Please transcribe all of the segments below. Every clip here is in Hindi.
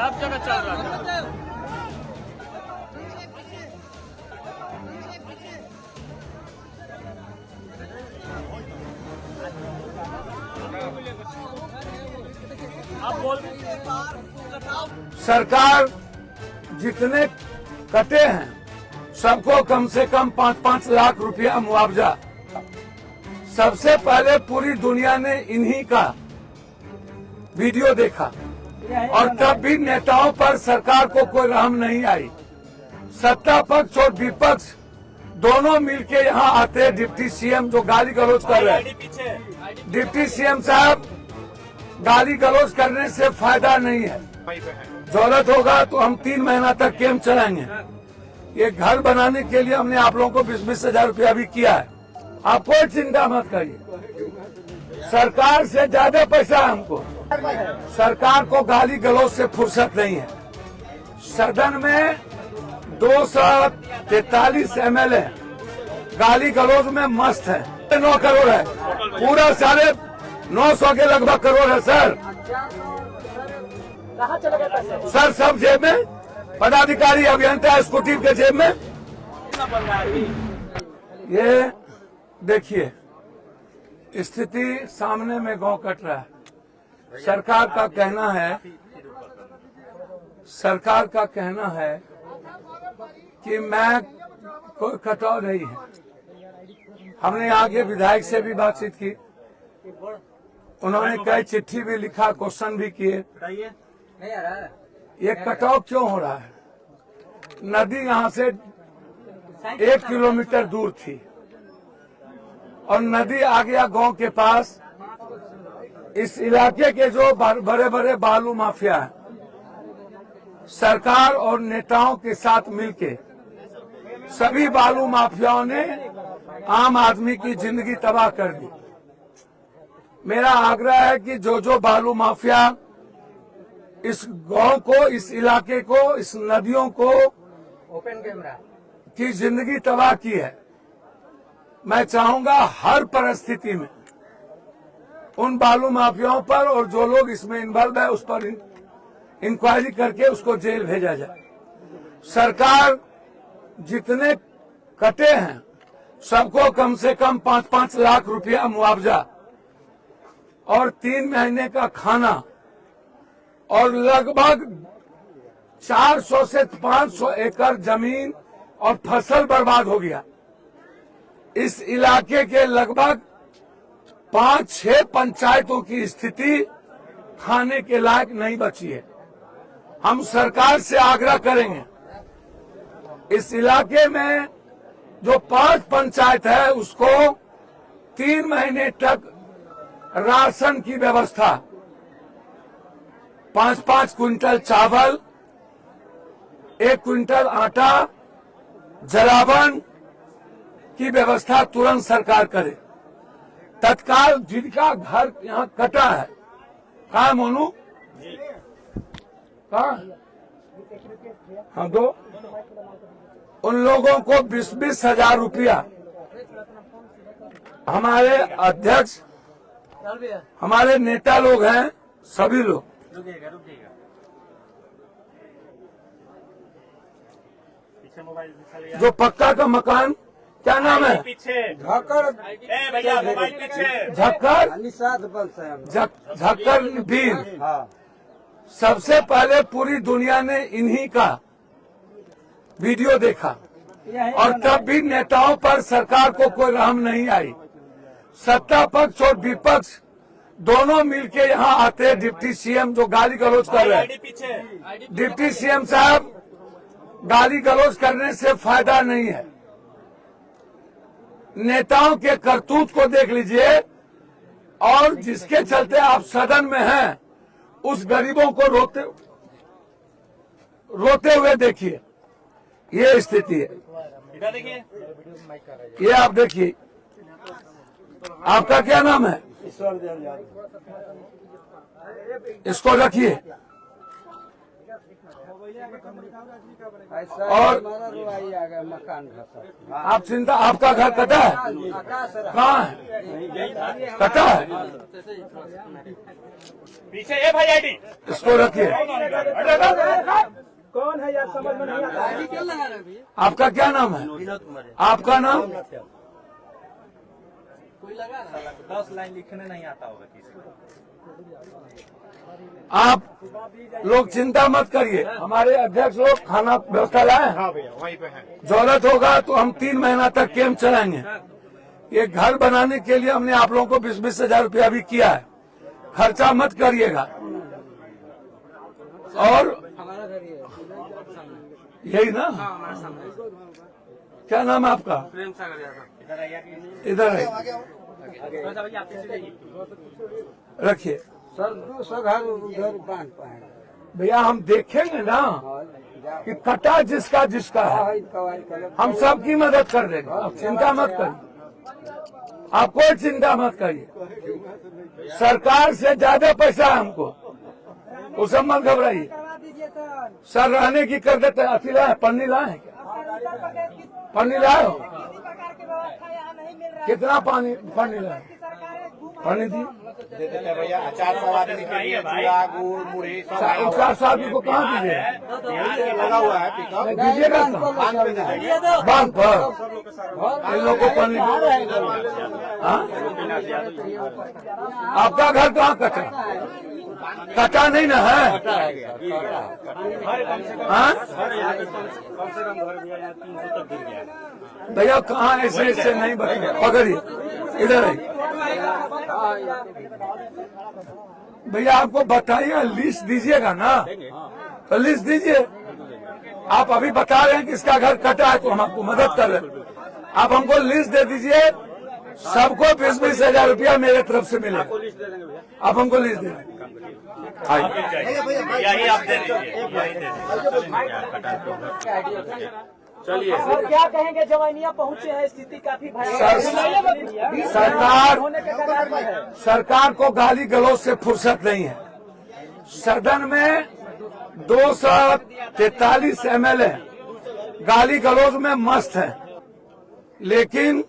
सब जगह चल रहा है। सरकार जितने कटे हैं सबको कम से कम 5-5 लाख रुपया मुआवजा। सबसे पहले पूरी दुनिया ने इन्हीं का वीडियो देखा और तब भी नेताओं पर सरकार को कोई रहम नहीं आई। सत्ता पक्ष और विपक्ष दोनों मिलके यहाँ आते हैं। डिप्टी सीएम जो गाली गलौज कर रहे हैं, डिप्टी सीएम साहब गाली गलौज करने से फायदा नहीं है। जरूरत होगा तो हम 3 महीना तक कैंप चलाएंगे। ये घर बनाने के लिए हमने आप लोगों को 20-20 हजार रुपया भी किया है। आप कोई चिंता मत करिए, सरकार से ज्यादा पैसा है हमको। सरकार को गाली गलौज से फुर्सत नहीं है। सदन में 243 MLA गाली गलौज में मस्त है। 9 करोड़ है, पूरा 950 के लगभग करोड़ है सर। सर सब जेब में, पदाधिकारी अभियंता स्कूटी के जेब में। ये देखिए स्थिति सामने में गांव कट रहा है। सरकार का कहना है कि मैं कोई कटाव नहीं है। हमने आगे विधायक से भी बातचीत की, उन्होंने कई चिट्ठी भी लिखा, क्वेश्चन भी किए। ये कटाव क्यों हो रहा है? नदी यहाँ से 1 किलोमीटर दूर थी और नदी आ गया गांव के पास। इस इलाके के जो बड़े बड़े बालू माफिया हैं, सरकार और नेताओं के साथ मिलके सभी बालू माफियाओं ने आम आदमी की जिंदगी तबाह कर दी। मेरा आग्रह है कि जो बालू माफिया इस गांव को, इस इलाके को, इस नदियों को ओपन कैमरा की जिंदगी तबाह की है, मैं चाहूंगा हर परिस्थिति में उन बालू माफियाओं पर और जो लोग इसमें इन्वॉल्व है उस पर इंक्वायरी करके उसको जेल भेजा जाए। सरकार जितने कटे हैं सबको कम से कम 5-5 लाख रुपया मुआवजा और 3 महीने का खाना और लगभग 400 से 500 एकड़ जमीन और फसल बर्बाद हो गया। इस इलाके के लगभग 5-6 पंचायतों की स्थिति खाने के लायक नहीं बची है। हम सरकार से आग्रह करेंगे, इस इलाके में जो 5 पंचायत है उसको 3 महीने तक राशन की व्यवस्था, 5-5 क्विंटल चावल, 1 क्विंटल आटा, जलावन की व्यवस्था तुरंत सरकार करे। तत्काल जिनका घर यहाँ कटा है, कहा मोनू, कहा, हाँ दो, उन लोगों को 20-20 हजार रुपया हमारे अध्यक्ष, हमारे नेता लोग हैं, सभी लोग जो पक्का का मकान, क्या नाम है, झक्कर बीन, सबसे पहले पूरी दुनिया ने इन्हीं का वीडियो देखा और तब भी नेताओं पर सरकार को कोई रहम नहीं आई। सत्ता पक्ष और विपक्ष दोनों मिलके यहाँ आते हैं। डिप्टी सीएम जो गाली गलौज कर रहे हैं, डिप्टी सीएम साहब गाली गलौज करने से फायदा नहीं है। नेताओं के करतूत को देख लीजिए और जिसके चलते आप सदन में हैं उस गरीबों को रोते हुए देखिए। ये स्थिति है। ये आप देखिए, आपका क्या नाम है? इसको रखिए। और आ गया मकान आप चिंता, आपका घर कटा है? कहाँ है? कटा है? पीछे है भाई आईडी। इसको रखिए। कौन है यार, समझ में नहीं आता। आपका क्या नाम है? आपका नाम? कोई लगा 10 लाइन लिखने नहीं आता होगा किसी को। आप लोग चिंता मत करिए, हमारे अध्यक्ष लोग खाना व्यवस्था लाए। हाँ भैया वहीं पे है। जरूरत होगा तो हम 3 महीना तक कैंप चलाएंगे। ये घर बनाने के लिए हमने आप लोगों को 20-20 हजार रुपया भी किया है, खर्चा मत करिएगा। और हमारा घर यही ना? हमारे सामने क्या नाम है आपका? प्रेम सागर यादव। इधर आइए। इधर है, भैया आप पीछे जाइए। रखिए। सर 200 घर उधर बांध पाएंगे। भैया हम देखेंगे ना कि कटा जिसका जिसका है, हम सबकी मदद कर देंगे। आप चिंता मत करिए, आप कोई चिंता मत करिए। सरकार से ज्यादा पैसा है हमको, वो सब मत घबराइए। सर रहने की कर देते। अथी लाए, पन्नी लाए क्या? पन्नी लाए हो? कितना पानी पन्नी लाए? पन्नी दी दे देते हैं भैया। 400 आदमी के लिए चूड़ा गुड़ मुढ़ी सब आया हुआ 400 आदमी को कहाँ दीजिए? है। लगा हुआ है पिकअप। दीजिएगा बांध पर इन लोगों को पन्नी। हाँ? आपका घर कहाँ कटा? कटा नहीं ना है? हाँ? भैया कहाँ ऐसे ऐसे नहीं बता, पकड़िए इधर है भैया। आपको बताइए, लिस्ट दीजिएगा ना? तो लिस्ट दीजिए। आप अभी बता रहे हैं कि इसका घर कटा है तो हम आपको मदद कर रहे हैं। आप हमको लिस्ट दे दीजिए, सबको 20-20 हजार रुपया मेरे तरफ से मिलेगा। आप हमको लिस्ट दे यही आप दे दीजिए। चलिए सर क्या कहेंगे, जवानिया पहुंचे हैं, स्थिति काफी सरकार को गाली गलौज से फुर्सत नहीं है। सदन में 243 MLA गाली गलौज में मस्त है, लेकिन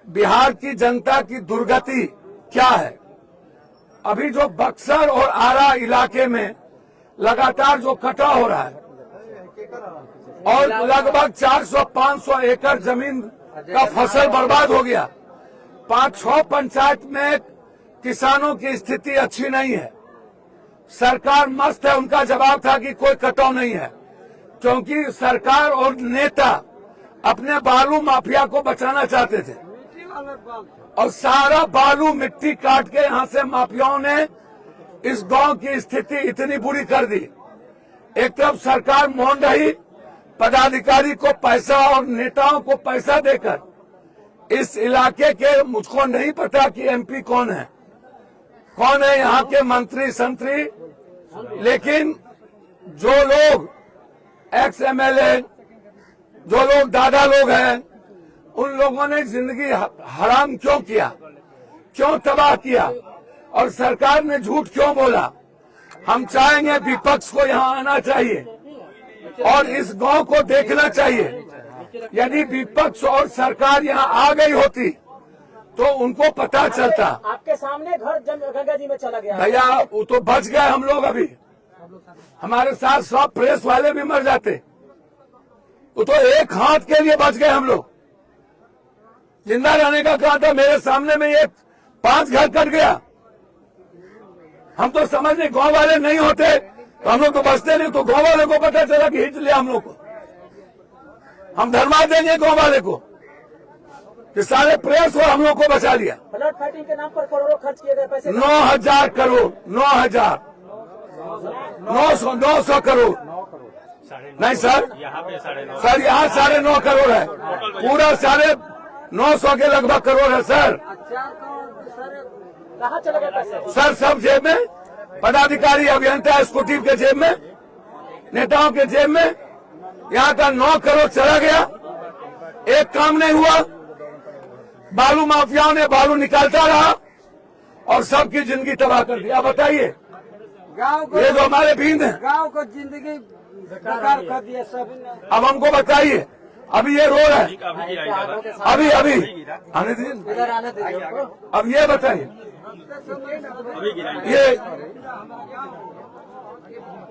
बिहार की जनता की दुर्गति क्या है? अभी जो बक्सर और आरा इलाके में लगातार जो कटा हो रहा है और लगभग 400-500 एकड़ जमीन का फसल बर्बाद हो गया। 5-6 पंचायत में किसानों की स्थिति अच्छी नहीं है। सरकार मस्त है, उनका जवाब था कि कोई कटाव नहीं है, क्योंकि सरकार और नेता अपने बालू माफिया को बचाना चाहते थे और सारा बालू मिट्टी काट के यहाँ से माफियाओं ने इस गांव की स्थिति इतनी बुरी कर दी। एक तरफ सरकार मौन रही, पदाधिकारी को पैसा और नेताओं को पैसा देकर इस इलाके के, मुझको नहीं पता कि MP कौन है यहाँ के मंत्री संतरी, लेकिन जो लोग एक्स MLA, जो लोग दादा लोग हैं, उन लोगों ने जिंदगी हराम क्यों किया, क्यों तबाह किया और सरकार ने झूठ क्यों बोला? हम चाहेंगे विपक्ष को यहाँ आना चाहिए और इस गांव को देखना चाहिए। यदि विपक्ष और सरकार यहाँ आ गई होती तो उनको पता चलता। आपके सामने घर गंगा जी में चला गया भैया, वो तो बच गए हम लोग। अभी हमारे साथ सब प्रेस वाले भी मर जाते, वो तो एक हाथ के लिए बच गए हम लोग। जिंदा रहने का कहा था, मेरे सामने में ये 5 घर कट गया। हम तो समझे गांव वाले नहीं होते तो हम लोग तो बचते नहीं, तो गांव वाले को पता चला कि हिट लिया हम लोग को। हम धन्यवाद देंगे गांव वाले को कि सारे प्रेस और हम लोग को बचा लिया। ब्लड फाइटिंग के नाम पर करोड़ों खर्च किए गए पैसे 9,000 करोड़, 9,900 करोड़ नहीं सर, सर यहाँ 9.5 करोड़ है, पूरा 950 के लगभग करोड़ है सर। कहाँ चले गए पैसे? सर सब जेब में, पदाधिकारी अभियंता एक्जीक्यूटिव के जेब में, नेताओं के जेब में। यहाँ का 9 करोड़ चला गया, एक काम नहीं हुआ। बालू माफियाओं ने बालू निकालता रहा और सबकी जिंदगी तबाह कर दी। आप बताइए, गाँव को, ये जो हमारे बींद हैं, गाँव को जिंदगी बेकार कर दिया सब ने। अब हमको बताइए, अभी ये रोड है, अभी आने दीजिए, इधर आने दीजिए उनको। अब ये बताइए, ये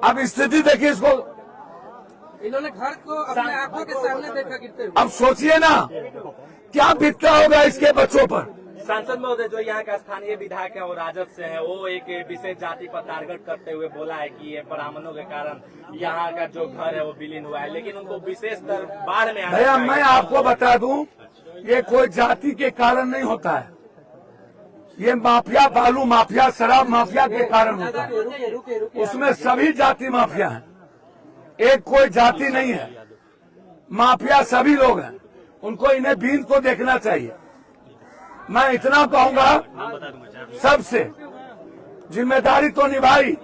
अब स्थिति देखिए इसको, इन्होंने घर को अपने आंखों के सामने देखा गिरते हुए। अब सोचिए ना क्या बीतता होगा इसके बच्चों पर। सांसद महोदय जो यहाँ का स्थानीय विधायक है और राजद से है, वो एक विशेष जाति पर टारगेट करते हुए बोला है कि ये ब्राह्मणों के कारण यहाँ का जो घर है वो विलीन हुआ है, लेकिन उनको विशेष दर बाढ़ में भैया मैं आपको बता दूं, ये कोई जाति के कारण नहीं होता है, ये माफिया, बालू माफिया, शराब माफिया के कारण होता है। रुके उसमें सभी जाति माफिया हैं, एक कोई जाति नहीं है, माफिया सभी लोग हैं, उनको इन्हें बीन को देखना चाहिए। मैं इतना कहूंगा सबसे, जिम्मेदारी तो निभाई,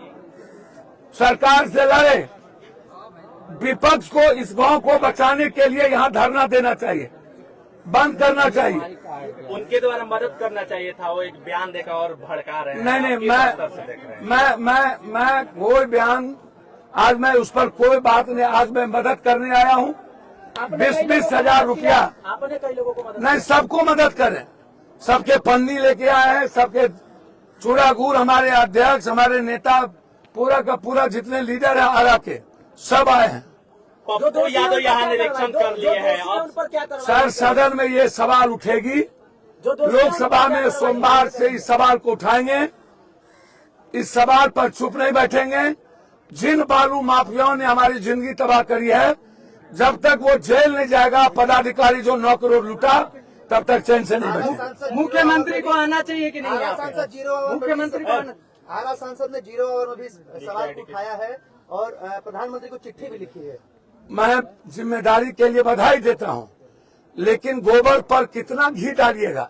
सरकार से लड़े, विपक्ष को इस गांव को बचाने के लिए यहाँ धरना देना चाहिए, बंद करना चाहिए। उनके द्वारा मदद करना चाहिए था, वो एक बयान देकर और भड़का रहे हैं। नहीं किस स्तर से देख रहे हैं? मैं कोई बयान, आज मैं उस पर कोई बात नहीं, आज मैं मदद करने आया हूँ। 20-20 हजार रुपया, आपने कई लोगों को मदद नहीं सबको मदद करें, सबके पन्नी लेके आए हैं, सबके चूड़ा गुड़, हमारे अध्यक्ष, हमारे नेता, पूरा का पूरा जितने लीडर है आरा के सब आए हैं। पप्पू यादव यहाँ निरीक्षण कर लिए हैं। उन पर क्या करवाया? सर सदन में ये सवाल उठेगी, जो दोषी हैं, उन पर लोकसभा क्या में करवाया? सोमवार से इस सवाल को उठाएंगे, इस सवाल पर चुप नहीं बैठेंगे। जिन बालू माफियाओं ने हमारी जिंदगी तबाह करी है, जब तक वो जेल नहीं जाएगा, पदाधिकारी जो 9 करोड़ लूटा, तब तक चैन से नहीं बैठेंगे। मुख्यमंत्री को आना चाहिए कि नहीं? आरा यहाँ पे? सांसद 0 ओवर में मुख्यमंत्री को आना, आरा सांसद ने 0 ओवर में भी सवाल को उठाया है और प्रधानमंत्री को चिट्ठी भी लिखी है। मैं जिम्मेदारी के लिए बधाई देता हूं, लेकिन गोबर पर कितना घी डालिएगा?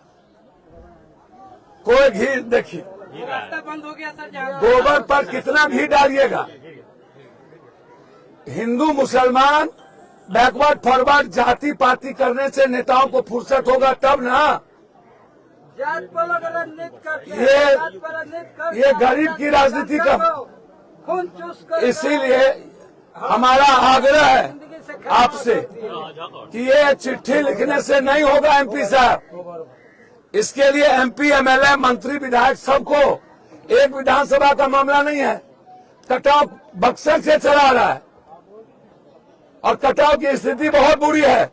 कोई घी, देखिए रास्ता बंद हो गया सर जहाँ। गोबर पर कितना घी डालिएगा? हिंदू मुसलमान बैकवर्ड फॉरवर्ड जाति पाति करने से नेताओं को फुर्सत होगा तब ना। जात पर अगर राजनीति करते हैं, ये- जात पर राजनीति करते ये हैं, गरीब की राजनीति का- खून चूस कर इसीलिए हमारा आग्रह है आपसे कि ये चिट्ठी लिखने से नहीं होगा एमपी साहब। इसके लिए एमपी, एमएलए, मंत्री, विधायक सबको, एक विधानसभा का मामला नहीं है, कटाव बक्सर से चला रहा है और कटाव की स्थिति बहुत बुरी है।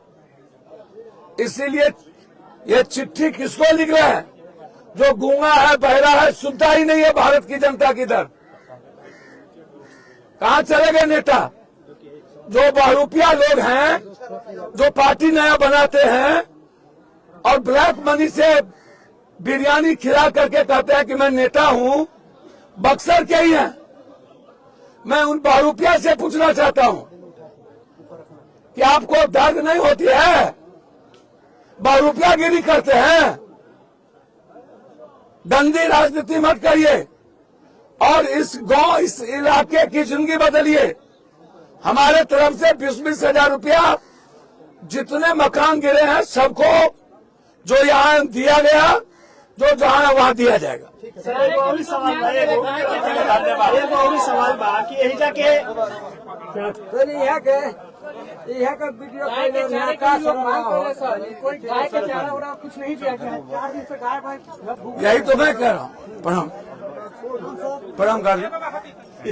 इसीलिए ये चिट्ठी किसको लिख रहे हैं? जो गूंगा है, बहरा है, सुनता ही नहीं है भारत की जनता की दर्द। कहाँ चले गए नेता? जो बहुरूपिया लोग हैं, जो पार्टी नया बनाते हैं और ब्लैक मनी से बिरयानी खिला करके कहते हैं कि मैं नेता हूं, बक्सर के ही हैं। मैं उन बहुरूपिया से पूछना चाहता हूं कि आपको दर्द नहीं होती है? बहुरूपियागिरी करते हैं, गंदी राजनीति मत करिए और इस गांव, इस इलाके की जिंदगी बदलिए। हमारे तरफ से 20-20 हजार रुपया जितने मकान गिरे हैं सबको जो यहाँ दिया गया, जो जहाँ वहाँ दिया जाएगा। एक और सवाल बा, कि यही जाके फिर यह का वीडियो गाय के चारे का के लोग मांग कर रहे सर, कोई गाय के चारा उरा कुछ नहीं दिया गया। 4 दिन से गाय भाई यही तो मैं कह रहा हूँ। प्रणाम, प्रणाम कर